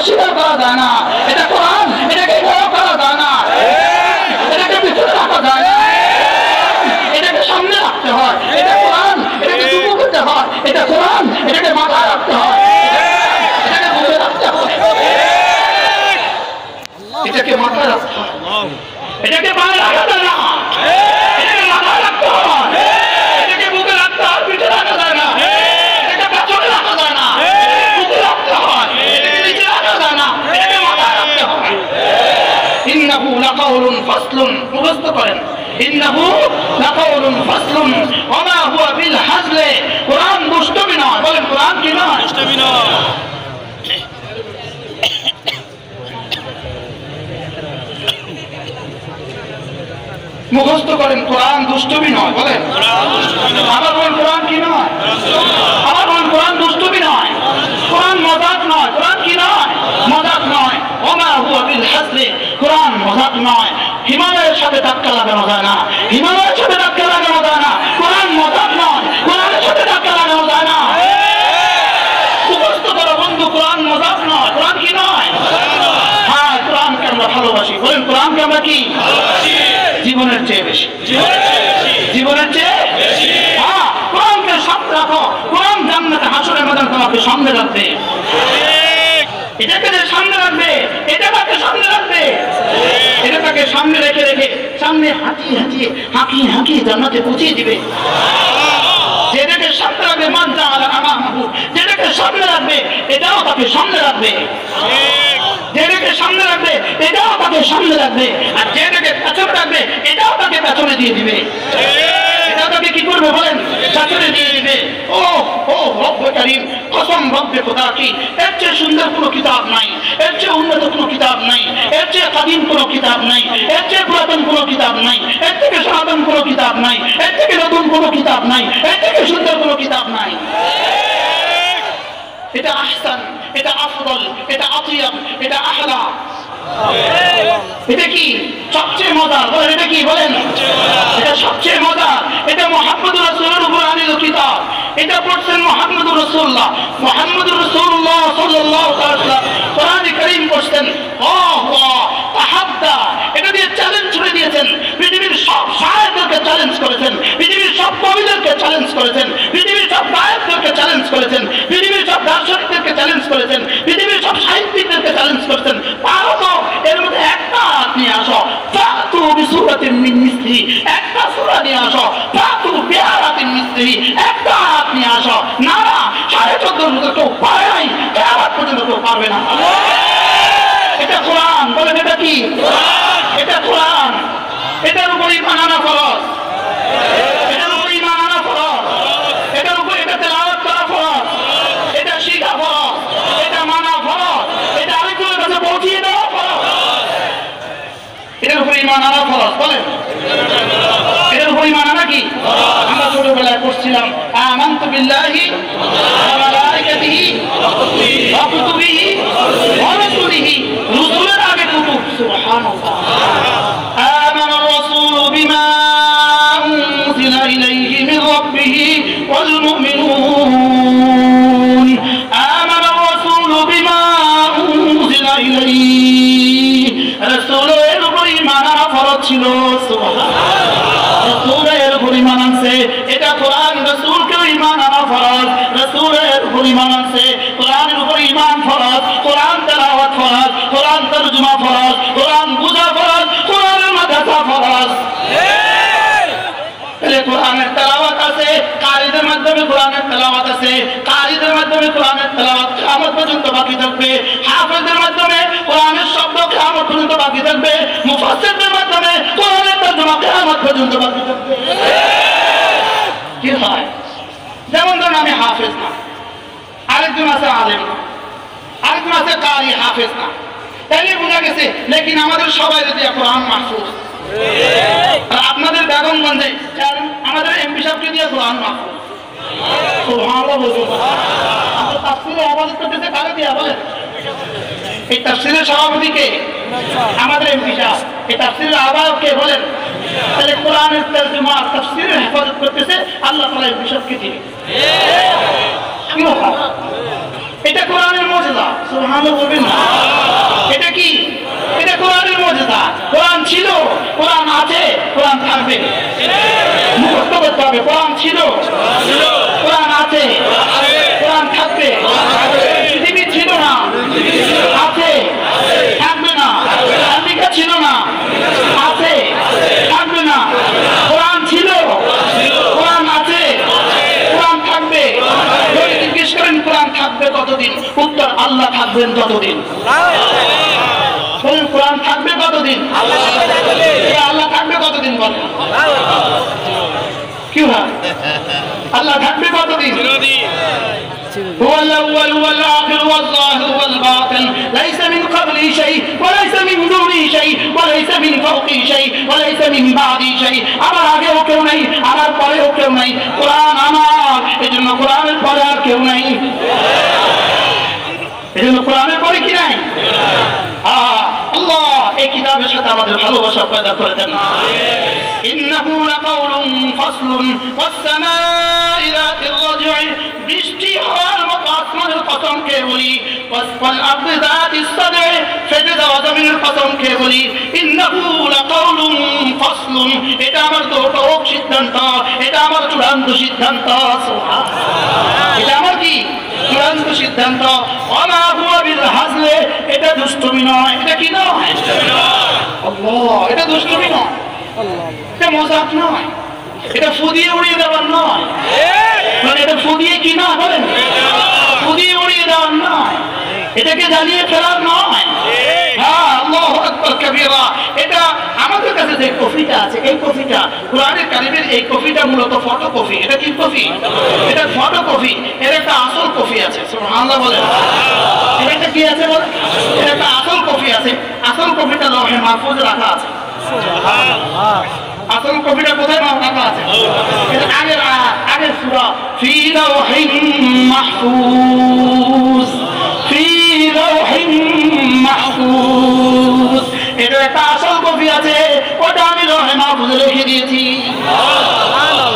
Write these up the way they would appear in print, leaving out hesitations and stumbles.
অস্বীকার করা যায় না। এটা কোরআন, এটাকে বড় করা যায় না, এটাকে পিছনে রাখা যায় না, এটাকে সামনে রাখতে হয়। এটা কোরআন, এটাকে চুপু করতে হয়। এটা কোরআন, এটাকে মাথায় রাখতে হয়, এটাকে বুঝে রাখতে হয়, এটাকে মাথায় রাখতে হয়, এটাকে পায়ে রাখা যায় না, এটাকে মাথায় রাখতে হয়, এটাকে বুকে রাখতে হয়, পিঠে রাখা যায় না, এটাকে পেছনে রাখা যায় না, বুকে রাখতে হয়, এটাকে নিচে রাখা যায় না, এটাকে মাথায় রাখতে হয়। ইন্নাহু লাকাউলুন ফাসলুন, মুখস্থ করেন। ইন্নাহু লাকাউলুন ফাসলুন ওয়া মা হুয়া বিল হাজলি। কোরআন দুষ্টমি নয়। বলেন কোরআন কি নয়? দুষ্টমি নয়। মুখস্থ করেন, কোরআন দুষ্টমি নয়। বলেন আবার বলেন, কোরআন কি নয়? আবার বলেন, কোরআন দুষ্টমি নয়, কোরআন মজাক নয়। কোরআন কি নয়? মজাক নয়। ওয়া মা হুয়া বিল হাজলি, কোরআন মজাক নয়। হিমালয়ের সাথে ধাক্কা লাগানো যায় না, হিমালয়ের সাথে ধাক্কা লাগানো যায় না। কোরআন মজাক নয়, কোরআনের সাথে ধাক্কা লাগানো যায় না। মুখস্থ করো বন্ধু, কোরআন মজাক নয়। কোরআন কি নয়? হ্যাঁ, কোরআনকে আমরা ভালোবাসি। বলেন কোরআনকে আমরা কি ভালোবাসি? জীবনের চেয়ে বেশি, জীবনের চেয়ে বেশি। হ্যাঁ, কোরআনকে সামনে রাখো। কোরআন জান্নাতে হাসরের ময়দানে তোমাকে সামনে রাখবে, এটাকে সামনে রাখবে, এটাকে সামনে রাখবে, এটাকে সামনে রেখে রেখে সামনে হাঁকিয়ে হাঁকিয়ে হাঁকিয়ে হাঁকিয়ে জান্নাতে পৌঁছিয়ে দিবে। যেটাকে সামনে রাখবে, মান জাআলা আমামাহু, যেটাকে সামনে রাখবে এটাও তাকে সামনে রাখবে, যেটাকে সামনে রাখবে এটাও তাকে সামনে রাখবে, আর যেটাকে পেছনে রাখবে এটাও তাকে পেছনে দিয়ে দিবে। এটা তাকে কি করবে বলেন? পেছনে দিয়ে দিবে। ও ও রব্বে কারীম, কসম রব্বে খোদা কি, এর চেয়ে সুন্দর কোনো কিতাব নাই, এর চেয়ে উন্নত কোনো কিতাব নাই, এর চেয়ে কাদিম কোনো কিতাব নাই, এর চেয়ে পুরাতন কোনো কিতাব নাই, এর থেকে সনাতন কোনো কিতাব নাই, এর থেকে নতুন কোনো কিতাব নাই, এর থেকে সুন্দর কোনো কিতাব নাই। এটা আহসান, এটা আফদল, এটা আতিয়াব, এটা আহলা। এটা কি সবচেয়ে মজার? বলেন এটা কি? বলেন এটা সবচেয়ে মজার। এটা মুহাম্মদুর রাসূলের উপর আনিত কিতাব। এটা পড়ছেন মুহাম্মদুর রাসূলুল্লাহ, মুহাম্মদুর রাসূলুল্লাহ সাল্লাল্লাহু আলাইহি ওয়াসাল্লাম কোরআন কারীম পড়ছেন। আল্লাহ তাহাদ্দা, এটা দিয়ে চ্যালেঞ্জ ছুড়ে দিয়েছেন। পৃথিবীর সব শায়েখদেরকে চ্যালেঞ্জ করেছেন, পৃথিবীর সব কবিদেরকে চ্যালেঞ্জ করেছেন, পৃথিবীর সব গায়কদেরকে চ্যালেঞ্জ করেছেন, পৃথিবীর সব দার্শনিকদেরকে চ্যালেঞ্জ করেছেন, পৃথিবীর সব সাহিত্যিকদেরকে চ্যালেঞ্জ করেছেন। পারো তো এর মধ্যে একটা আয়াত নিয়ে আসো, ফাতু বিসূরাতিন মিন মিসলি, একটা সূরা নিয়ে আসো, ফাতু বিআয়াতিন মিসলি, একটা আয়াত নিয়ে আসো। না না, 14.5 বছর কেউ পারে নাই, কিয়ামত পর্যন্ত কেউ পারবে না। এটা কোরআন। বলেন এটা কি? এটা কোরআন। এটার উপর ঈমান আনা ফরজ, এটার উপর ঈমান আনা ফরজ, এটার উপর এটা তেলাওয়াত করা ফরজ, এটা শিখা ফরজ, এটা মানা ফরজ, এটা আরেকজনের কাছে পৌঁছিয়ে দেওয়া ফরজ। এটার উপর ঈমান আনা ফরজ। বলেন এটার উপর ঈমান আনা কি? আমরা ছোটবেলায় পড়ছিলাম আমানতু বিল্লাহি ওয়া মালাইকাতিহি ওয়া কুতুবিহি ওয়া রাসূলিহি, রসুলের আগে কুতুব। সুবহানাল্লাহ। আমানা রাসূলু বিমা উনজিলা ইলাইহি মিন রাব্বিহি ওয়াল মুমিনুন। আমানা রাসূলু বিমা উনজিলা ইলাইহি, রাসূলের উপর ঈমান আনা ফরজ ছিল। সুবহানাল্লাহ। রাসূলের উপর ঈমান আনছে, এটা কোরআন। রাসূলকেও ঈমান আনা ফরজ, রাসূলের উপর ঈমান আনছে, কোরআনের উপর ঈমান ফরজ, কোরআন তেলাওয়াত ফরজ, কোরআন তরজমা ফরজ, কোরআন বুঝা ফরজ, কোরআনের মাদ্রাসা ফরজ। তাহলে কোরআনের তেলাওয়াত আছে, কারীদের মাধ্যমে কোরআনের তেলাওয়াত আছে, কারীদের মাধ্যমে কোরআনের তেলাওয়াত কিয়ামত পর্যন্ত বাকি থাকবে, হাফেজের মাধ্যমে কোরআনের শব্দ কিয়ামত পর্যন্ত বাকি থাকবে, মুফাসসিরদের মাধ্যমে কোরআনের তরজমা কিয়ামত পর্যন্ত বাকি থাকবে। কি হয়? যেমন ধরুন আমি হাফেজ না, আরেকজন আছে আলেম না, আরেকজন আছে কারি, হাফেজ না, তাইলে বোঝা গেছে লেকিন আমাদের সবাই যদি কোরআন মাহফুজ। আপনাদের বেগমগঞ্জে আমাদের এমপি সাহেবকে দিয়ে কোরআন মাহফুজ। সুবহানাল্লাহ বলুন। আপনি তাফসীরে ইবাদত করতেছে কারে দিয়া বলেন? এই তাফসীরের সভাপতি কে? আমাদের এমপি সাহেব। এই তাফসীরের আহ্বায়ক কে বলেন? তাহলে কোরআনের তরজমা তাফসীরের হেফাজত করতেছে আল্লাহ তাআলা এমপি সাহেবকে দিয়ে। কি ব্যাপার? এটা কোরআনের মুজিজা, সুবহানাল্লাহ বলবেন না? এটা কি? এটা কোরআনের মুজিজা। কোরআন ছিল, কোরআন আছে, কোরআন থাকবে। মুখস্থ করতে হবে, কোরআন ছিল, কোরআন আছে, কোরআন থাকবে। পৃথিবী ছিল না, আছে, থাকবে না। আমেরিকা ছিল না, আছে, থাকবে না। কোরআন ছিল, কোরআন আছে, কোরআন থাকবে। যদি জিজ্ঞেস করেন কোরআন থাকবে কতদিন, উত্তর আল্লাহ থাকবেন ততদিন। বলুন কোরআন থাকবে কতদিন? আল্লাহ থাকবে কতদিন? বলেন কি হয়? আল্লাহ থাকবে কতদিন? هو الأول والآخر والظاهر والباطن ليس من قبلي شيء وليس من دوني شيء وليس من فوقي شيء وليس من بعدي شيء আমার আগেও কেউ নাই, আমার পরেও কেউ নাই। কোরআন আমার, এজন্য কোরআনের পরে আর কেউ নাই। এজন্য কোরআনের পরে কি নাই? আল্লাহ এই কিতাবের সাথে আমাদের ভালোবাসা পয়দা করে দেন। ইন্নাহু লাকাউলুন ফাসলুন ওয়াস সামাই যাতির রাজ'i, বৃষ্টি হওয়ার মতো আসমানের কসম খেয়ে বলি, ওয়াল আরদি যাতিস সাদ'i, ফেটে যাওয়া জমিনের কসম খেয়ে বলি। ইন্নাহু লাকাউলুন ফাসলুন, এটা আমার দোটক সিদ্ধান্ত, এটা আমার চূড়ান্ত সিদ্ধান্ত। সুবহানাল্লাহ, এটা আমার কি? চূড়ান্ত সিদ্ধান্ত। ওমা হুয়া বিল হাজলে, এটা দুষ্টুমি নয়। এটা কি নয়? আল্লাহ, এটা দুষ্টুমি নয়, এটা মজাক নয়, এটা ফুদিয়ে উড়িয়ে দেওয়ার নয়। মানে এটা ফুদিয়ে কি না বলেন? ফুদিয়ে উড়িয়ে দেওয়ার নয়, এটাকে জ্বালিয়ে ফেলার নয়। হ্যাঁ, আল্লাহু আকবার কাবীরা। এটা আমাদের কাছে যে কফিটা আছে, এই কফিটা কোরআনের কারিমের এই কফিটা মূলত ফটো কফি। এটা কি কফি? এটা ফটো কফি। এর একটা আসল কফি আছে, সুবহানাল্লাহ বলেন। এটা কি আছে বলেন? এর একটা আসল কফি আছে। আসল কফিটা লৌহে মাহফুজে রাখা আছে। সুবহানাল্লাহ, আসল কফিটা কোথায় রাখা আছে? এটা আগের সূরা ফি লাওহিন মাহফুজ, ফি লাওহিন মাহফুজ। এটা একটা আসল কপি আছে, ওটা আমি লৌহে মাহফুজে রেখে দিয়েছি।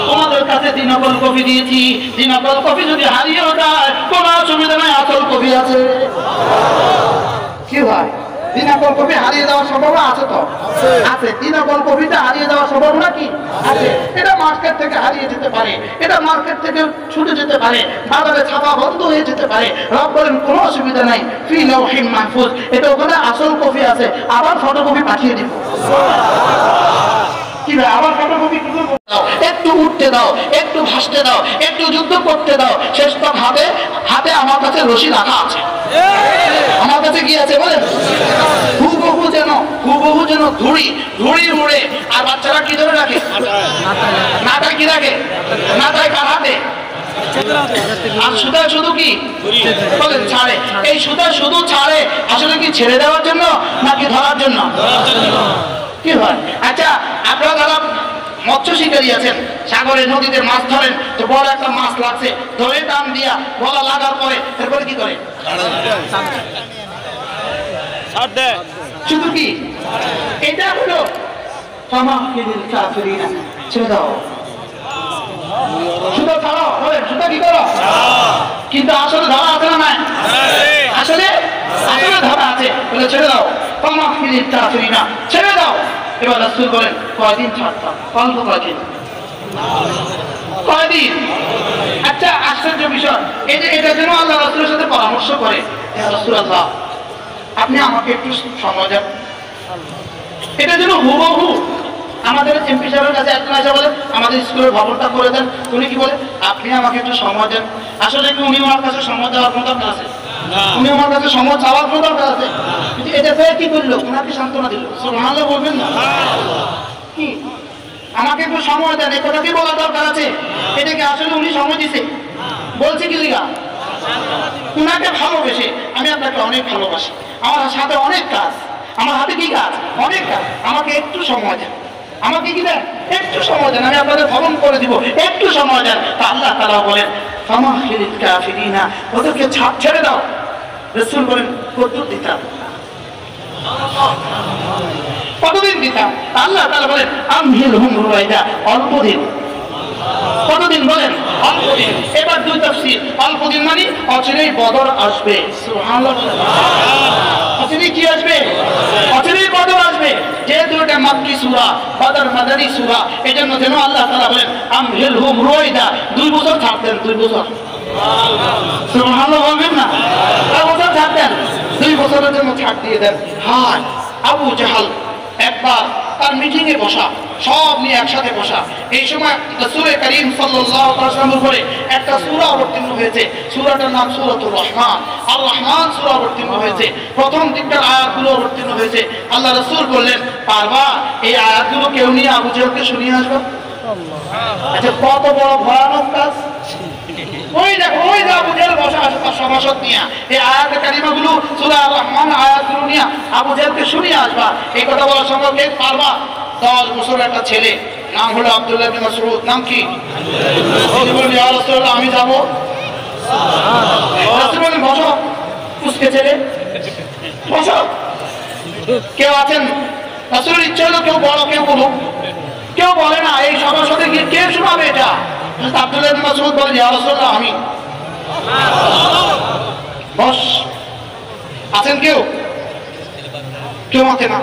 তোমাদের কাছে 3 নকল কপি দিয়েছি। 3 নকল কপি যদি হারিয়েও যায় কোনো অসুবিধা নাই, আসল কপি আছে। কি ভাই, 3 নকল কপি হারিয়ে যাওয়ার সম্ভাবনা আছে তো? আছে। 3 নকল কপিটা হারিয়ে যাওয়ার সম্ভাবনা কি আছে? এটা মার্কেট থেকে হারিয়ে যেতে পারে, এটা মার্কেট থেকে ছুটে যেতে পারে, বাজারে ছাপা বন্ধ হয়ে যেতে পারে। রব বলেন কোনো অসুবিধা নাই, ফি লাওহিন মাহফুজ। এটা ওখানে আসল কপি আছে, আবার ফটোকপি পাঠিয়ে দিব। কি ভাই, আবার ফটোকপি কি করব? একটু উঠতে দাও, একটু ভাসতে দাও, একটু যুদ্ধ করতে দাও। শেষ তো হাতে হাতে আমার কাছে রশি রাখা আছে। আমার কাছে কি আছে বলেন? হুবহু যেন ধুড়ি উড়ে। আর বাচ্চারা কি ধরে রাখে? মাথায় কি রাখে? মাথায় কার হাতে? আর সুতা শুধু কি বলেন ছাড়ে? এই সুতা শুধু ছাড়ে আসলে কি ছেড়ে দেওয়ার জন্য নাকি ধরার জন্য? কি হয়? আচ্ছা, আপনারা যারা মৎস্য শিকারী আছেন, সাগরে নদীতে মাছ ধরেন, তো বড় একটা মাছ লাগছে, ধরে টান দিয়া গলা লাগার পরে এরপরে কি করে? শুধু কি এটা হলো ছেড়ে দাও, সুতো ছাড়াও, সুতো কি করো? কিন্তু আসলে ধরা আছে না নাই? আসলে ধরা আছে, বলে ছেড়ে দাও। ছেড়ে দাও। এবার রাসূল বলেন কয়দিন ছাড়তাম? অল্প কয়দিন। আচ্ছা, আশ্চর্য বিষয়, এই যে এটা যেন আল্লাহ রাসূলের সাথে পরামর্শ করে, ইয়া রাসূলুল্লাহ আপনি আমাকে একটু সময় দেন। এটা যেন হুবহু আমাদের এমপি সাহেবের কাছে একজন এসে বলে আমাদের স্কুলের ভবনটা করে দেন, উনি কি বলে আপনি আমাকে একটু সময় দেন। আসলে কি উনি আমার কাছে সময় দেওয়ার কোনো দরকার আছে? উনি আমার কাছে সময় চাওয়ার কোনো দরকার আছে? এটা পেয়ে কি করলো? ওনাকে সান্ত্বনা দিল। সুবহানাল্লাহ বলবেন না? কি আমাকে একটু সময় দেন, এই কথা কি বলার দরকার আছে? এটাকে আসলে উনি সময় দিছে বলছে কি লিগা? উনাকে ভালোবেসে আমি আপনাকে অনেক ভালোবাসি, আমার সাথে অনেক কাজ, আমার হাতে কি কাজ? অনেক কাজ, আমাকে একটু সময় দেন, আমাকে কি দেন? একটু সময় দেন, আমি আপনাদের ভরণ করে দিব, একটু সময় দেন। তা আল্লাহ তাআলা বলেন ফামাহিলিল কাফিরিনা, ওদেরকে ছেড়ে দাও। রাসূল বলেন কতদিন দিতাম? কতদিন দিতাম? আল্লাহ তাআলা বলেন আমহিলহুম রুয়াইদা, অল্প দিন। কতদিন বলেন? অল্প দিন। এবার দুই তাফসীর। অল্প দিন মানে অচিরেই বদর আসবে। সুবহানাল্লাহ। অচিরেই কি আসবে? অচিরেই বদর আসবে। যেহেতু এটা মাক্কি সূরা, বদর মাদানী সূরা, এজন্য যেন আল্লাহ তাআলা বলেন আমহিলহুম রুয়াইদা, 2 বছর থাকতেন, 2 বছর। সুবহানাল্লাহ বলবেন না? 2 বছর থাকতেন, 2 বছরের জন্য ছাড় দিয়ে দেন। হায় আবু জাহাল একবার তার মিটিংয়ে বসা, সব নিয়ে একসাথে বসা। এই সময় রাসূল করিম সাল্লাল্লাহু আলাইহি ওয়াসাল্লামের উপরে একটা সূরা অবতীর্ণ হয়েছে। সূরাটার নাম সূরাতুর রহমান। আর রহমান সূরা অবতীর্ণ হয়েছে। প্রথম দিকটার আয়াতগুলো অবতীর্ণ হয়েছে। আল্লাহ রাসূল বললেন, পারবা এই আয়াতগুলো কেউ নিয়ে আবু জাহলকে শুনিয়ে আসবে? আচ্ছা, কত বড় ভয়ানক কাজ! ওই দেখো, ওই যে আবু জাহল বসা আছে তার সভাসদ নিয়ে এই আয়াত কারিমাগুলো, সূরা রহমান আয়াতগুলো নিয়ে আবু জাহলকে শুনিয়ে আসবা। এই কথা বলার সঙ্গে কে পারবা? 10 বছরের একটা ছেলে, নাম হলো আব্দুল্লাহ ইবনে মাসউদ। নাম কি? ইয়া রাসূলুল্লাহ, আমি যাব। রাসূল বলেন, বসো। পুষ্কে ছেলে, বসো। কেউ আছেন? রাসূলের ইচ্ছা হলো কেউ বড়, কেউ বলুক। কেউ বলে না। এই সবার সাথে গিয়ে কে শোনাবে এটা? আব্দুল্লাহ ইবনে মাসউদ বলেন, ইয়া রাসূলুল্লাহ, আমি। বস। আছেন কেউ? কেউ আছে না?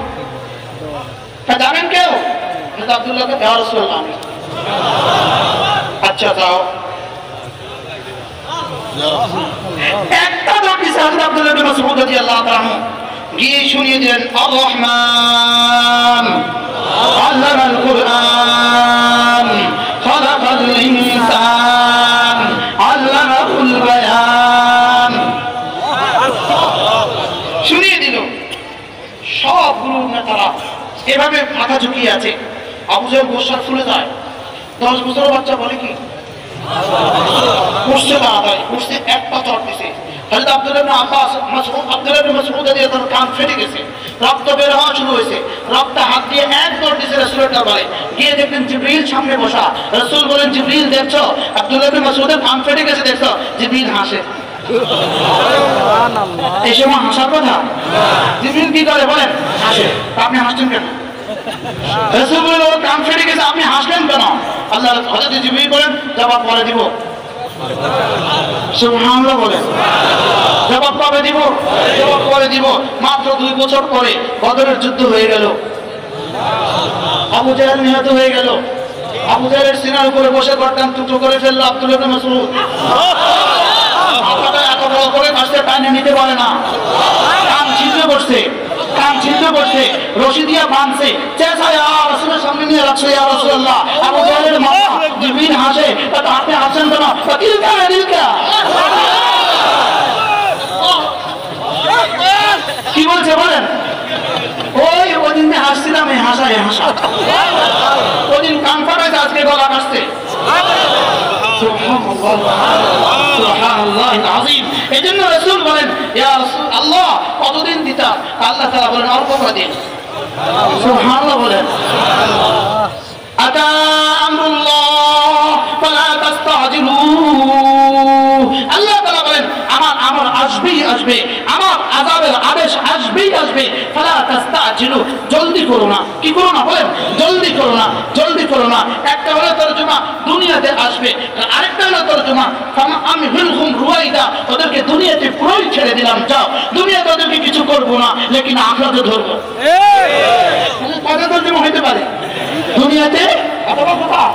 জানেন কেউ? আব্দুল্লাহ, ইয়া রাসূলুল্লাহ, আমি। আচ্ছা যাও। একটা নোটিশ আব্দুল্লাহ ইবনে মাসউদ রাদিয়াল্লাহু তাআলা গিয়ে শুনিয়ে দিলেন, আর রহমান আল্লামাল কুরআন খালাকাল ইনসান আল্লামাহুল বায়ান। শুনিয়ে দিল। সব গুরু নেতারা এভাবে মাথা ঝুঁকিয়ে আছে। আবু জাহল গোসা ফুলে যায়। 10 বছরের বাচ্চা বলে কি করছে? তাড়াতাড়ি করছে, একটা চট দিছে। হযরত আব্দুল্লাহ ইবনে আব্বাস আব্দুল্লাহ ইবনে মাসউদ রাদিয়াল্লাহু তাআলা কান ফেটে গেছে, রক্ত বের হওয়া শুরু হয়েছে। রক্ত হাত দিয়ে এক দৌড় দিছে রাসূলের দরবারে। গিয়ে দেখলেন জিবরিল সামনে বসা। রাসূল বলেন, জিবরিল দেখছো আব্দুল্লাহ ইবনে মাসউদের কান ফেটে গেছে দেখছো? জিবরিল হাসে। এই সময় হাসার কথা? জিবরিল কি করে বলেন? হাসে। আপনি হাসছেন কেন? রাসূল বলেন, ওর কান ফেটে গেছে, আপনি হাসলেন কেন? আল্লাহ হযরত জিবরিল বলেন, জবাব পরে দিব। সুবহানাল্লাহ বলেন। জবাব কবে দিব? জবাব পরে দিব। মাত্র 2 বছর পরে বদরের যুদ্ধ হয়ে গেল। আবু জাহল নিহত হয়ে গেল। আবু জাহলের সিনার উপরে বসে গর্দান টুকরো করে ফেললো আব্দুল্লাহ ইবনে মাসউদ। মাথাটা এত বড় করে বাঁচতে টানে নিতে পারে না। কান ছিদ্রে বসছে, কান ছিদ্রে বসছে, রশি দিয়ে বাঁধছে। চেঁচায়া রাসূলের সামনে নিয়ে রাখছে, ইয়া রাসূলুল্লাহ। আবু জাহলের মাথা। জিবরিল হাসে, তা আপনি হাসেন কেন? দিলকা দিলকা। কি বলছে বলেন? ওই দিন হাসছিলাম, এই হাসা, এই হাসা। ওই দিন কান ফাটাইছে, আজকে গলা কাটছে। সুবহানাল্লাহিল আযীম। এজন্য রাসূল বলেন, ইয়া রাসূলুল্লাহ, কতদিন দিতা? আল্লাহ তাআলা বলেন, অল্প কদিন। সুবহানাল্লাহ বলেন। আতা আমরুল্লাহ ফালা তাস্তাজিলু। আল্লাহ তাআলা বলেন, আমার আসবেই আসবে, আমার আযাবের আদেশ আসবেই আসবে। ফালা তাস্তাজিলু, জলদি করো না। কি করো না বলেন? জলদি করো না, জলদি করো না। একটা হলো তরজমা দুনিয়াতে আসবে, আরেকটা হলো তরজমা আমি হুলহুম রুয়াইদা, ওদেরকে দুনিয়াতে পুরোই ছেড়ে দিলাম, যাও। দুনিয়াতে ওদেরকে কিছু করবো না, লেকিন আখিরাতে ধরবো। কত তরজমা হইতে পারে? দুনিয়াতে অথবা কোথাও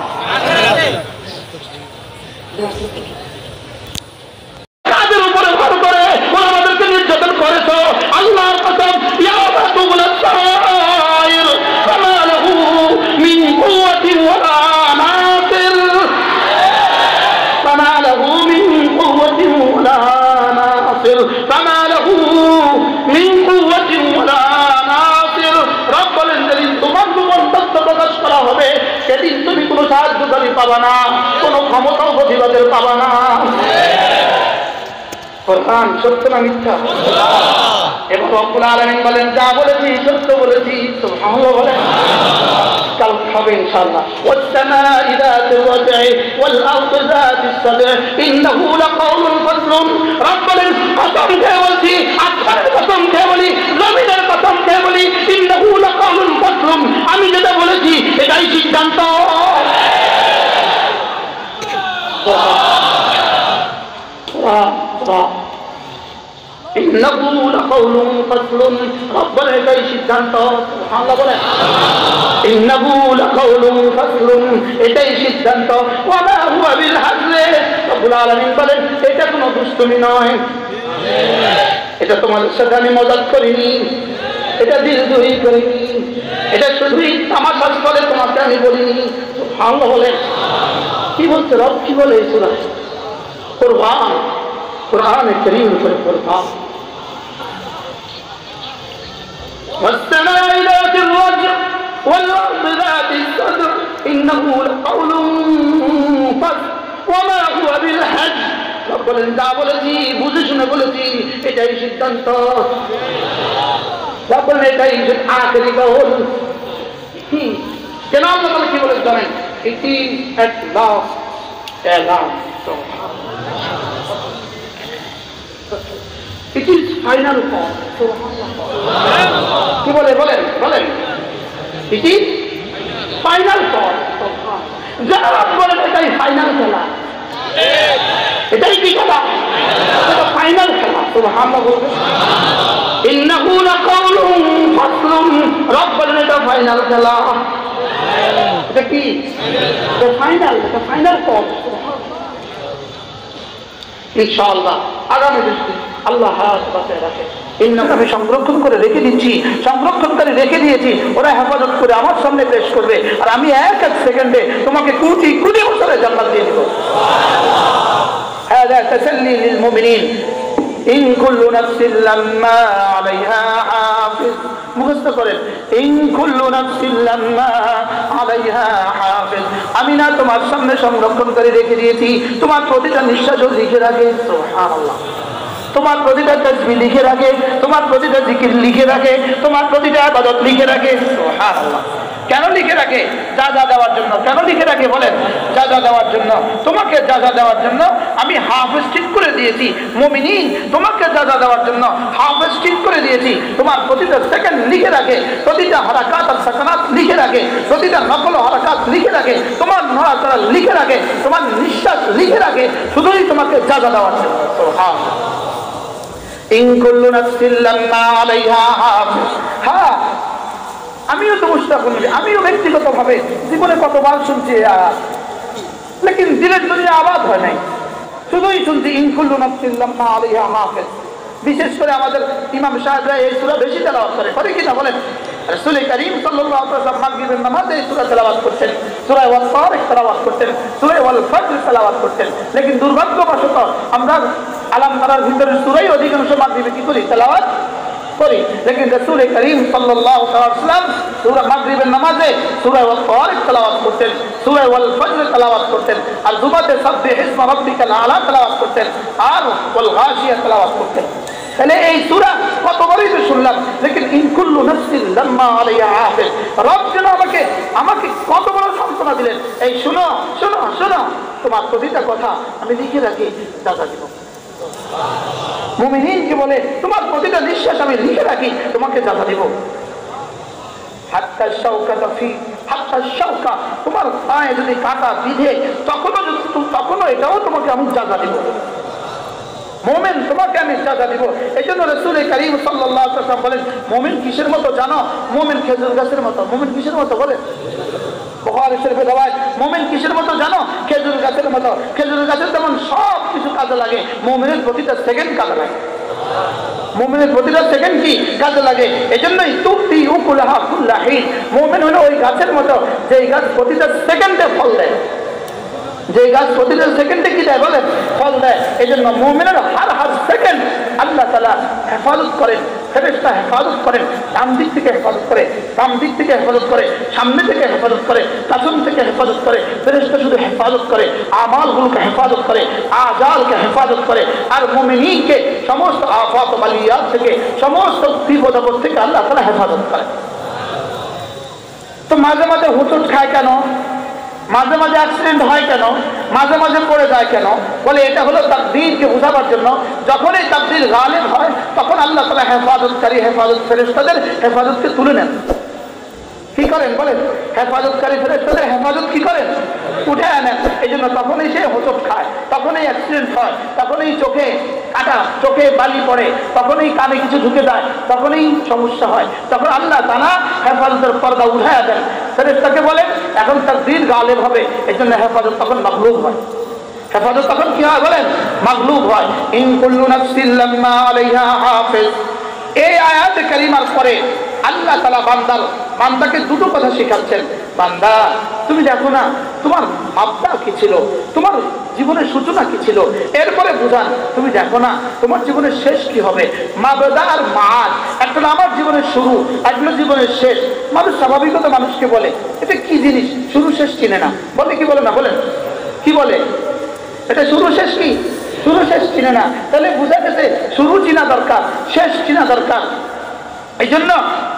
কাদের উপরে ভর করে ওনাদেরকে নির্যাতন করেছো। আল্লাহর কসম, ইয়া রাসূল সাইর ফামা লাহু মিন কুওয়াতিন ওয়ালা নাসির, ফামা লাহু মিন কুওয়াতিন ওয়ালা নাসির, ফামা লাহু মিন কুওয়াতিন ওয়ালা নাসির। রব বলেন, যেদিন তোমার মন্তব্য প্রকাশ করা হবে, সেদিন তুমি কোনো সাহায্যকারী পাবা না, কোনো ক্ষমতাও প্রতিবাদের পাবা না। কোরআন সত্য না মিথ্যা? এবং রব্বুল আলামিন বলেন, যা বলেছি সত্য বলেছি। সুবহানাল্লাহ বলেন। কাল হবে ইনশাআল্লাহ। ওয়াস-সামা'i যাতির রাজ'i ওয়াল আরদি যাতিস সাদ'i ইন্নাহু লাকাওলুন ফাসলুন। রব বলেন, কসম খেয়ে বলছি, আসমানের কসম খেয়ে বলি, জমিনের কসম খেয়ে বলি, ইন্নাহু লাকাওলুন ফাসলুন। আমি যেটা বলেছি এটাই সিদ্ধান্ত। ইন্নাহু লাকাউলুন ফাসলুন, রব্বুল এটাই সিদ্ধান্ত। সুবহানাল্লাহ বলেন। ইন্নাহু লাকাউলুন ফাসলুন, এটাই সিদ্ধান্ত। ওয়া মা হুয়া বিল হাজলি, রব্বুল আলামিন বলেন এটা কোনো দুষ্টুমি নয়, এটা তোমাদের সাথে আমি মজাক করিনি, এটা দিলজয়ী করিনি, এটা শুধুই তামাশার ফলে তোমাকে আমি বলিনি। সুবহানাল্লাহ বলেন। কি বলছে রব, কি বলে এই সূরা? কুরআন, কুরআনে কারীমের উপরে কুরআন। والسماء ذات الرجع والأرض ذات الصدع إنه لقول فصل وما هو بالهزل। রব বলেন যা বলেছি বুঝে শুনে বলেছি, এটাই সিদ্ধান্ত। রব বলেন এটাই আখেরি কওল। কেন আল্লাহ তাআলা কি বলে জানেন? It is at last a last. It is final call. কি বলে বলেন বলেন? It is final call. যারা বলেন এটাই ফাইনাল খেলা, এটাই কি খেলা? এটা ফাইনাল খেলা। সুবহানাল্লাহ বলবেন। ইন্নাহু লাকাউলুন ফাসলুন, রব বলেন এটা ফাইনাল খেলা। এটা কি? এটা ফাইনাল, এটা ফাইনাল কল। ইনশাআল্লাহ আগামী দিনে আল্লাহ হাত বাঁচিয়ে রাখে। আমি সংরক্ষণ করে রেখে দিচ্ছি, সংরক্ষণকারী রেখে দিয়েছি, ওরা হেফাজত করে আমার সামনে পেশ করবে, আর আমি এক এক সেকেন্ডে তোমাকে কোটি কোটি বছরের জান্নাত দিয়ে দেব। هذا تسلي للمؤمنين إن كل نفس لما عليها حافظ। মুখস্থ করেন, ইন কুল্লু নাফসিন লাম্মা আলাইহা হাফিজ। আমি না তোমার সামনে সংরক্ষণকারী রেখে দিয়েছি, তোমার প্রতিটা নিঃশ্বাসও লিখে রাখে। সুবহানাল্লাহ। তোমার প্রতিটা তাসবিহ লিখে রাখে, তোমার প্রতিটা জিকির লিখে রাখে, তোমার প্রতিটা ইবাদত লিখে রাখে। সুবহানাল্লাহ। কেন লিখে রাখে? যা যা দেওয়ার জন্য। কেন লিখে রাখে বলেন? যা যা দেওয়ার জন্য। তোমাকে যা যা দেওয়ার জন্য আমি হাফেজ ঠিক করে দিয়েছি। মুমিনিন, তোমাকে যা যা দেওয়ার জন্য হাফেজ ঠিক করে দিয়েছি। তোমার প্রতিটা সেকেন্ড লিখে রাখে, প্রতিটা হারাকাত আর সাকানাত লিখে রাখে, প্রতিটা নকল হারাকাত লিখে রাখে, তোমার নড়াচড়া লিখে রাখে, তোমার নিঃশ্বাস লিখে রাখে, শুধুই তোমাকে যা যা দেওয়ার জন্য। সুবহানাল্লাহ। ইন কুল্লু নাফসিন লাম্মা আলাইহা হাফিজ। হ্যাঁ, আমিও তো মুশতাক, আমিও ব্যক্তিগতভাবে জীবনে কতবার শুনছি, লেকিন দিলের দুনিয়া আবাদ হয় নাই, শুধুই শুনছি ইন কুল্লু নাফসিন লাম্মা আলাইহা হাফিজ। বিশেষ করে আমাদের ইমাম সাহেবরা এই সূরা বেশি তেলাওয়াত করে কিনা বলেন? রাসূল করিম সাল্লাল্লাহু আলাইহি ওয়াসাল্লাম মাগরিবের নামাজে এই সূরা তেলাওয়াত করতেন, সূরা ওয়াল তারিক তেলাওয়াত করতেন, সূরা ওয়াল ফজর তেলাওয়াত করতেন। লেকিন দুর্ভাগ্যবশত আমরা আলাম তারার ভিতরে সূরাই অধিকাংশ মাগরিবে কি করি? তেলাওয়াত করি। লেকিন রাসূল করিম সাল্লাল্লাহু আলাইহি ওয়াসাল্লাম সূরা মাগরিবের নামাজে সূরা ওয়াল তারিক তেলাওয়াত করতেন, সূরা ওয়াল ফজর তেলাওয়াত করতেন, আর জুমাতে সাব্বিহ ইসমা রাব্বিকাল আলা তেলাওয়াত করতেন, আর ওয়াল গাশিয়া তেলাওয়াত করতেন। তাহলে এই সূরা কতবারই তো শুনলাম, লেকিন ইন কুল্লু নাফসিন লাম্মা আলাইহা হাফিজ। রব যেন আমাকে কত বড় সান্ত্বনা দিলেন, এই শুনো শুনো শুনো, তোমার প্রতিটা কথা আমি লিখে রাখি, দাদা দিব। মুমিনিনকে বলে তোমার প্রতিটা নিঃশ্বাস আমি লিখে রাখি, তোমাকে দাদা দিব। হাত্তা শাওকাতা ফি হাত্তা শাওকা, তোমার পায়ে যদি কাঁটা বিঁধে তখনও এটাও তোমাকে আমি দাদা দিব। মুমিন, তোমাকে আমি সাজা দিব। এজন্য রাসূল করিম সাল্লাল্লাহু আলাইহি ওয়াসাল্লাম বলেন, মুমিন কিসের মতো জানো? মুমিন খেজুর গাছের মতো। মুমিন কিসের মতো বলে? বুখারী শরীফে রওয়ায়াত, মুমিন কিসের মতো জানো? খেজুর গাছের মতো। খেজুর গাছের যেমন সব কিছু কাজে লাগে, মুমিনের প্রতিটা সেকেন্ড কাজে লাগে। মুমিনের প্রতিটা সেকেন্ড কি কাজে লাগে? এজন্যই তুতি উকুলাহা কুল্লাহিন। মুমিন হলো ওই গাছের মতো যে গাছ প্রতিটা সেকেন্ডে ফল দেয়, যে গাছ প্রতিটা সেকেন্ডে কি দেয় বলেন? ফল দেয়। এই জন্য মুমিনের হার সেকেন্ড আল্লাহ তাআলা হেফাজত করেন, ফেরেশতা হেফাজত করেন। ডান দিক থেকে হেফাজত করে, বাম দিক থেকে হেফাজত করে, সামনে থেকে হেফাজত করে, পেছন থেকে হেফাজত করে। ফেরেশতা শুধু হেফাজত করে, আমালগুলোকে হেফাজত করে, আজালকে হেফাজত করে, আর মুমিনকে সমস্ত আফাত বালিয়াত থেকে, সমস্ত বিপদ আপদ থেকে আল্লাহ তাআলা হেফাজত করে। তো মাঝে মাঝে হুঁচট খায় কেন? মাঝে মাঝে অ্যাক্সিডেন্ট হয় কেন? মাঝে মাঝে পড়ে যায় কেন? বলে এটা হলো তাকদীরকে বোঝাবার জন্য। যখন এই তাকদীর গালিব হয় তখন আল্লাহ তাআলা হেফাজত ফেরেশতাদের হেফাজতকে তুলে নেন। কি করেন বলেন? হেফাজতকারী ফেরেশতাদের হেফাজত কি করেন? উঠে আনেন। এই জন্য তখনই সে হোঁচট খায়, তখনই অ্যাক্সিডেন্ট হয়, তখনই চোখে কাটা, চোখে বালি পড়ে, তখনই কানে কিছু ঢুকে যায়, তখনই সমস্যা হয়। তখন আল্লাহ তাআলা হেফাজতের পর্দা উঠায় দেন। ফেরেশতাকে বলেন এখন তাকদীর গালেব হবে, এই জন্য হেফাজত তখন মাগলুব হয়। হেফাজত তখন কি হয় বলেন? মাগলুব হয়। ইন কুল্লু নাফসিন লাম্মা আলাইহা হাফিজ। এই আয়াতে কারিমার পরে আল্লাহ তাআলা বান্দাকে দুটো কথা শেখাচ্ছেন। বান্দা, তুমি দেখো না তোমার মাবদা কি ছিল, তোমার জীবনের সূচনা কি ছিল, এরপরে বুঝান তুমি দেখো না তোমার জীবনের শেষ কি হবে। মাবদা আর মাআদ, একটা আমার জীবনের শুরু, একটা জীবনের শেষ। মানুষ স্বাভাবিকত মানুষকে বলে এটা কি জিনিস, শুরু শেষ চিনে না, বলে কি বলে না বলেন? কি বলে? এটা শুরু শেষ কি? শুরু শেষ চিনে না। তাহলে বুঝা গেছে শুরু চিনা দরকার, শেষ চিনা দরকার। এই জন্য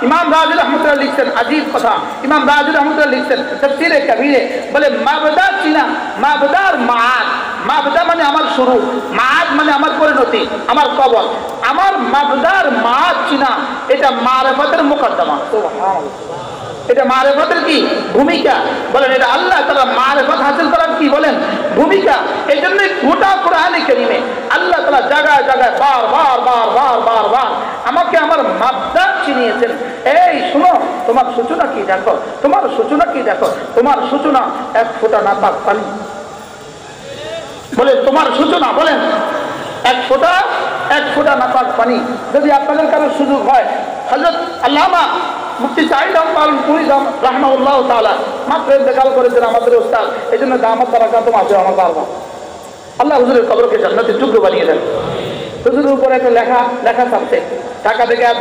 ইমাম রাজি রহমতুল্লাহ লিখছেন আজীব কথা। ইমাম রাজি রহমতুল্লাহ লিখছেন তাফসীরে কাবীরে, বলে মাবদা চিনা, মাবদা আর মাআদ। মাবদা মানে আমার শুরু, মাআদ মানে আমার পরিণতি, আমার কবর। আমার মাবদা আর মাআদ চিনা এটা মারিফাতের মুকদ্দমা। সুবহানাল্লাহ, এটা মারিফাতের কি ভূমিকা বলেন? এটা আল্লাহ তাআলা মারিফত হাসিল করার কি বলেন ভূমিকা। এই জন্য গোটা কোরআনে কারীমে আল্লাহ তাআলা জায়গায় জায়গায় বার আমাকে আমার মাবদা চিনিয়েছেন। এই শুনো, তোমার সূচনা কি দেখো, তোমার সূচনা কি দেখো। তোমার সূচনা এক ফোঁটা নাপাক পানি। বলে তোমার সূচনা বলেন এক ফোঁটা নাপাক পানি। যদি আপনাদের কারো সুযোগ হয়, হযরত আল্লামা মুফতি সাঈদ আহমদ পুরী রাহমাহুল্লাহ তাআলা মাত্র ইন্তেকাল করেছেন আমাদের উস্তাদ। এই জন্য দামাত বারাকাতুহু আছে আমার বারবার। আল্লাহ হুজুরের কবরকে জান্নাতের টুকরো বানিয়ে দেন। হুজুরের উপরে একটা লেখা থাকছে, ঢাকা থেকে এত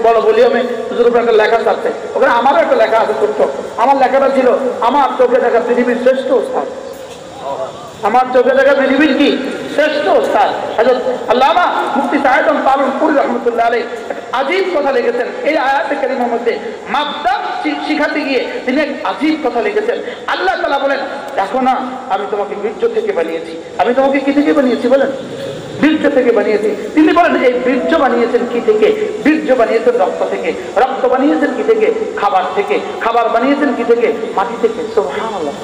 বড় ভলিউমে হুজুরের উপরে একটা লেখা থাকছে। ওখানে আমারও একটা লেখা আছে ছোট্ট। আমার লেখাটা ছিল আমার চোখে দেখা পৃথিবীর শ্রেষ্ঠ উস্তাদ। আমার চোখে দেখা পৃথিবীর কি শ্রেষ্ঠ উস্তাদ হযরত আল্লামা মুফতি সাঈদ আহমদ পুরী রাহমাতুল্লাহ আলাইহি আজীব কথা লিখেছেন। এই আয়াতে কারিমার মধ্যে মাবদা শিখাতে গিয়ে তিনি এক আজীব কথা লিখেছেন। আল্লাহ তাআলা বলেন দেখো না আমি তোমাকে বীর্য থেকে বানিয়েছি। আমি তোমাকে কি থেকে বানিয়েছি বলেন? বীর্য থেকে বানিয়েছি। তিনি বলেন এই বীর্য বানিয়েছেন কি থেকে? বীর্য বানিয়েছেন রক্ত থেকে। রক্ত বানিয়েছেন কি থেকে? খাবার থেকে। খাবার বানিয়েছেন কি থেকে? মাটি থেকে। সুবহানাল্লাহ।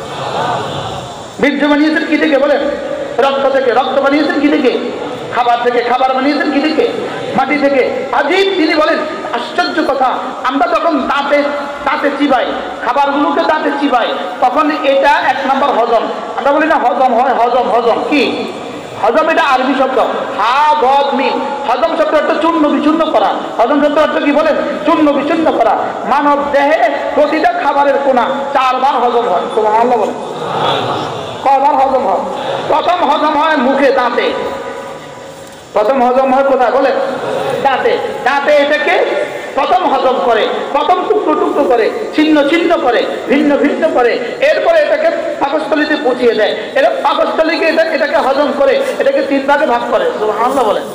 বীর্য বানিয়েছেন কি থেকে বলেন? রক্ত থেকে। রক্ত বানিয়েছেন কি থেকে? খাবার থেকে। খাবার বানিয়েছেন কি থেকে? মাটি থেকে। আজীব তিনি বলেন আশ্চর্য কথা, আমরা যখন দাঁতে চিবাই, খাবারগুলোকে দাঁতে চিবাই, তখন এটা এক নম্বর হজম। আমরা বলি না হজম হয়, হজম কি হজম? এটা আরবি শব্দ, হা গদ মিম। হজম শব্দ অর্থ চূর্ণ বিচূর্ণ করা। হজম শব্দ অর্থ কি বলেন? চূর্ণ বিচূর্ণ করা। মানব দেহে প্রতিটা খাবারের কোনা 4 বার হজম হয়। সুবহানাল্লাহ বলেন। কয়বার হজম হয়? প্রথম হজম হয় মুখে, দাঁতে। প্রথম হজম হয় কোথায় বলেন? দাঁতে। দাঁতে এটাকে প্রথম হজম করে, প্রথম টুকরো করে, ছিন্ন করে, ভিন্ন করে। এরপরে এটাকে পাকস্থলীতে পৌঁছিয়ে দেয়। এর পাকস্থলীকে এটাকে হজম করে, এটাকে 3 ভাগে ভাগ করে। সুবহানাল্লাহ বলেন।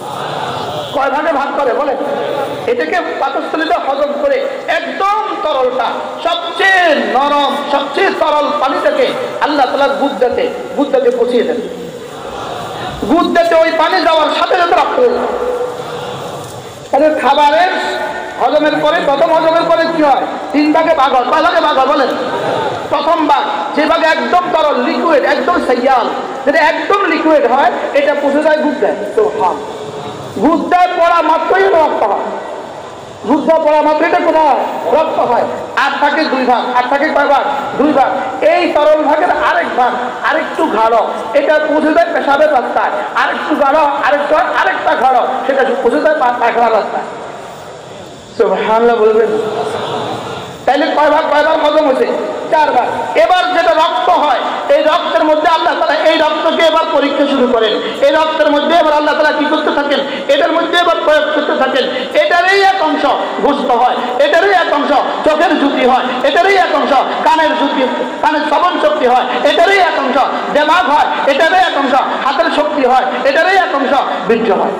কয় ভাগে ভাগ করে বলেন? এটাকে পাকস্থলীতে হজম করে একদম তরলটা, সবচেয়ে নরম, সবচেয়ে তরল পানিটাকে আল্লাহ তাআলা গুদ্দাতে পৌঁছিয়ে দেন। গুদ্দাতে ওই পানি যাওয়ার সাথে সাথে রক্ত হয়ে যায়। তাহলে খাবারের হজমের পরে, প্রথম হজমের পরে কি হয়? 3 ভাগে ভাগ হয়। কয় ভাগে ভাগ হয় বলেন? প্রথম ভাগ, যে ভাগে একদম তরল লিকুইড, একদম সাইয়াল, যেটা একদম লিকুইড হয়, এটা পৌঁছে যায় গুদ্দায়। তো হ্যাঁ, গুদ্দায় পড়া মাত্রই রক্ত হয়। গুদ্দা পড়া মাত্র এটা কোথায় রক্ত হয়। আর থাকে 2 ভাগ। আর থাকে কয় ভাগ? 2 ভাগ। এই তরল ভাগের আরেক ভাগ আরেকটু গাঢ়, এটা পৌঁছে যায় পেশাবের রাস্তায়। আরেকটু গাঢ়, আরেকটা গাঢ়, সেটা পৌঁছে যায় পায়খানার রাস্তায়। সুবহানাল্লাহ বলবেন। তাইলে কয় ভাগ হজম হয়েছে? 4 ভাগ। এবার যেটা রক্ত হয়, এই রক্তের মধ্যে আল্লাহ তাআলা এই রক্তকে এবার পরীক্ষা শুরু করেন। এই রক্তের মধ্যে এবার আল্লাহ তাআলা কি করতে থাকেন? এটার মধ্যে এবার প্রয়োগ করতে থাকেন। এটারই এক অংশ গোশত হয়, এটারই এক অংশ চোখের জ্যোতি হয়, এটারই এক অংশ কানের শ্রবণ শক্তি হয়, এটারই এক অংশ দিমাগ হয়, এটারই এক অংশ হাতের শক্তি হয়, এটারই এক অংশ বীর্য হয়।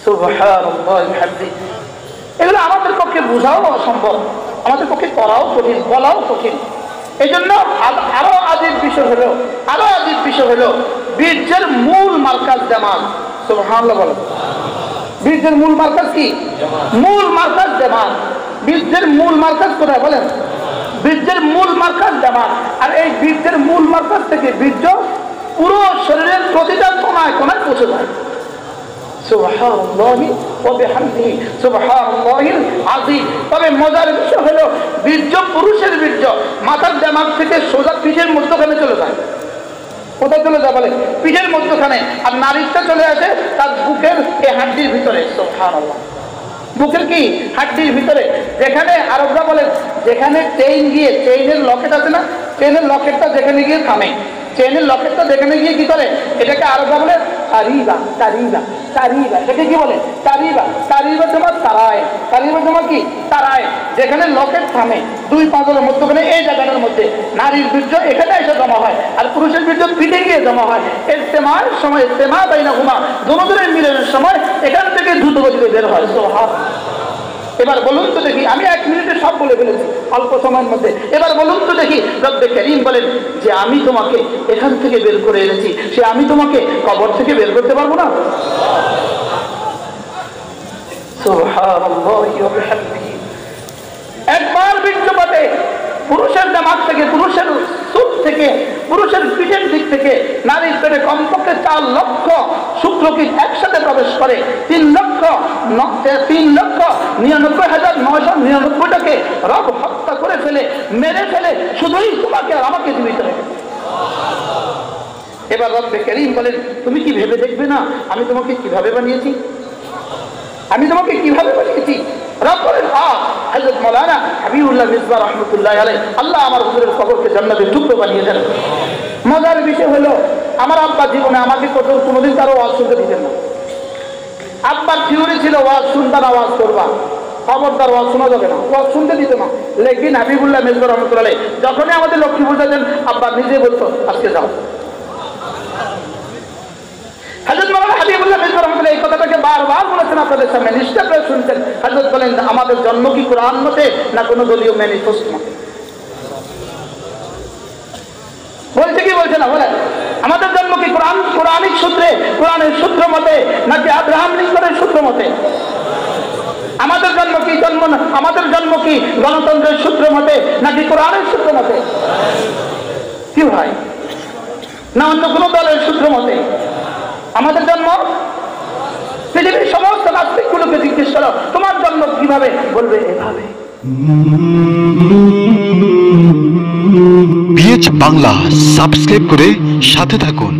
সুবহানাল্লাহ বিহামদিহি। এগুলো আমাদের পক্ষে বোঝাও অসম্ভব, আমাদের পক্ষে করাও কঠিন, বলাও কঠিন। এই জন্য আরো আজীব বিষয় হলো বীর্যের মূল মার্কাজ দিমাগ। সুবহানাল্লাহ বলেন। বীর্যের মূল মার্কাজ কি? মূল মার্কাজ জামাত। বীর্যের মূল মার্কাজ কোথায় বলেন? বীর্যের মূল মার্কাজ জামাত। আর এই বীর্যের মূল মার্কাজ থেকে বীর্য পুরো শরীরের প্রতিটা কোনায় কোনায় পৌঁছে যায়। সুবহানাল্লাহি ওয়া বিহামদিহি সুবহানাল্লাহিল আযীম। তবে মজার বিষয় হলো বীর্য, পুরুষের বীর্য মাথার জামাত থেকে সোজা পিঠের মধ্যখানে চলে যায়। কোথায় চলে যায় বলে? পিঠের মধ্যখানে। আর নারীটা চলে আসে তার বুকের এই হাড্ডির ভিতরে। সুবহানাল্লাহ। বুকের কি? হাড্ডির ভিতরে। যেখানে আরবরা বলে যেখানে চেইন গিয়ে, চেইনের লকেট আছে না, চেইনের লকেটটা যেখানে গিয়ে থামে, চেইনের লকেটটা যেখানে গিয়ে কি করে, এটাকে আরবরা বলে তারিবা। তারিবা, তারিবা, এটাকে কি বলে? তারিবা। তারিবা তোমার তারায়, তারিবা তোমার কি? তারায়। যেখানে লকেট থামে দুই পাঁজরের মধ্যখানে, এই জায়গাটার মধ্যে নারীর বীর্য এখানে এসে জমা হয়, আর পুরুষের বীর্য পিঠে গিয়ে জমা হয়। ইজতিমার সময়, ইজতিমা বাইনাহুমা, দুজনের মিলনের সময় এখান থেকে দ্রুত গতিতে বের হয়। সুবহানাল্লাহ। এবার বলুন তো দেখি, আমি 1 মিনিটে সব বলে ফেলেছি অল্প সময়ের মধ্যে। এবার বলুন তো দেখি, রব্বে কারীম বলেন যে আমি তোমাকে এখান থেকে বের করে এনেছি, সে আমি তোমাকে কবর থেকে বের করতে পারবো না? সুবহানাল্লাহি ওয়া বিহামদিহি। একবার বীর্যপাতে পুরুষের জামাত থেকে, পুরুষের সুখ থেকে, পুরুষের পিঠের দিক থেকে নারীর পেটে কমপক্ষে 4 লক্ষ শুক্রকীট একসাথে প্রবেশ করে। 3,99,999টাকে রব হত্যা করে ফেলে, মেরে ফেলে, শুধুই তোমাকে আর আমাকে জীবিত রেখে। এবার রব্বে কারীম বলেন তুমি কি ভেবে দেখবে না আমি তোমাকে কিভাবে বানিয়েছি? আমি তোমাকে কিভাবে বানিয়েছি? রব বলেন হযরত মাওলানা হাবিবুল্লাহ মিসবাহ রাহমাতুল্লাহ আলাইহি, আল্লাহ আমার হুজুরের কবরকে জান্নাতের টুকরো বানিয়ে দেন। মজার বিষয় হলো আমার আব্বা জীবনে আমাকে কোনোদিন কারো ওয়াজ শুনতে দিতেন না। আব্বার থিওরি ছিল ওয়াজ শুনবা না, ওয়াজ করবা, খবরদার ওয়াজ শোনা যাবে না, ওয়াজ শুনতে দিত না। লেকিন হাবিবুল্লাহ মিসবাহ রাহমাতুল্লাহ আলাইহি যখনই আমাদের লক্ষ্মী পূজা দেন, আব্বা নিজে বলতো আজকে যাও। হযরত মাওলানা হাবিবুল্লাহ মিসবাহ রাহমাতুল্লাহ এই কথাটাকে বারবার বলেছেন আপনাদের সামনে, নিশ্চয় আপনারা শুনছেন। হযরত বলেন আমাদের জন্ম কি কোরআন মতে না কোনো দলীয় ম্যানিফেস্টো মতে? বলছে কি বলছে না বলেন? আমাদের জন্ম কি কোরআনিক সূত্রে, কোরআনের সূত্র মতে নাকি আব্রাহাম লিঙ্কনের সূত্র মতে? আমাদের জন্ম কি গণতন্ত্রের সূত্র মতে নাকি কোরআনের সূত্র মতে? কি ভাই, না অন্য কোনো দলের সূত্র মতে? আমাদের জন্ম পৃথিবীর সমস্ত নাস্তিকগুলোকে জিজ্ঞেস করো তোমার জন্ম কিভাবে, বলবে এভাবে। PH বাংলা সাবস্ক্রাইব করে সাথে থাকুন।